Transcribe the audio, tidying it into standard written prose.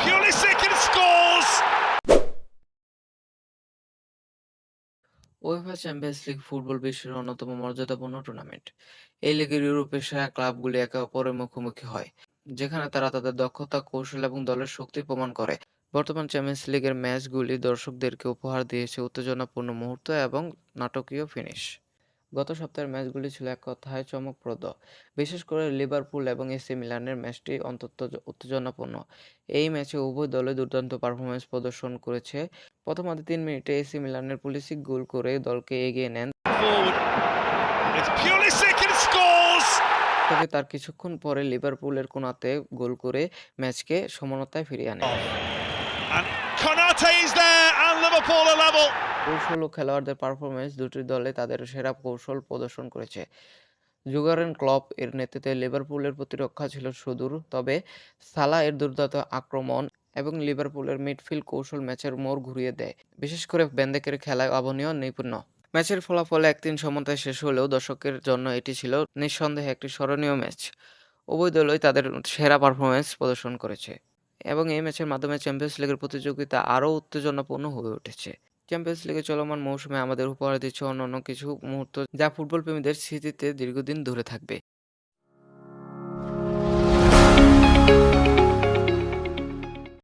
Pulisic and scores! UEFA champions league football বিশ্বের অন্যতম মর্যাদাপূর্ণ টুর্নামেন্ট। এই লিগের ইউরোপের সেরা ক্লাবগুলি একে অপরের মুখোমুখি হয়, যেখানে তারা তাদের দক্ষতা, কৌশল এবং দলের শক্তি প্রমাণ করে। বর্তমান চ্যাম্পিয়ন্স লিগের ম্যাচগুলি দর্শকদেরকে উপহার দিয়েছে উত্তেজনাপূর্ণ মুহূর্ত এবং নাটকীয় ফিনিশ। গত সপ্তাহের ম্যাচগুলি ছিল এক কথায় চমকপ্রদ। বিশেষ করে লিভারপুল এবং এসি মিলানের ম্যাচটি অত্যন্ত উত্তেজনাপূর্ণ। এই ম্যাচে উভয় দলই দুর্দান্ত পারফরম্যান্স প্রদর্শন করেছে। প্রথমার্ধে ৩ মিনিটে এসি মিলানের পুলিসিক গোল করে দলকে এগিয়ে নেন। Forward. It's Pulisic and scores! তবে তার কিছুক্ষণ পরে লিভারপুলের কোনাতে গোল করে ম্যাচকে সমতায় ফিরিয়ে আনে। And Konate is there and Liverpool are level. কৌশল ও খেলোয়াড়দের পারফরম্যান্স দুটি দলে তাদের সেরা কৌশল প্রদর্শন করেছে। জুর্গেন ক্লপ এর নেতৃত্বে লিভারপুলের প্রতিরক্ষা ছিল সুদূর, তবে সালাহ এর দুর্দান্ত আক্রমণ এবং লিভারপুলের মিডফিল্ড কৌশল ম্যাচের মোড় ঘুরিয়ে দেয়, বিশেষ করে বেন্দেকের খেলায় অভাবনীয় নৈপুণ্য। ম্যাচের ফলাফলে ১-৩ সমতায় শেষ হলেও দর্শকের জন্য এটি ছিল নিঃসন্দেহে একটি স্মরণীয় ম্যাচ। উভয় দলই তাদের সেরা পারফরম্যান্স প্রদর্শন করেছে এবং এই ম্যাচের মাধ্যমে চ্যাম্পিয়ন্স লিগের প্রতিযোগিতা আরও উত্তেজনাপূর্ণ হয়ে উঠেছে। চ্যাম্পিয়ন্স লিগের চলমান মৌসুমে আমাদের উপহার দিচ্ছে অন্যান্য কিছু মুহূর্ত যা ফুটবল প্রেমীদের স্মৃতিতে দীর্ঘদিন ধরে থাকবে।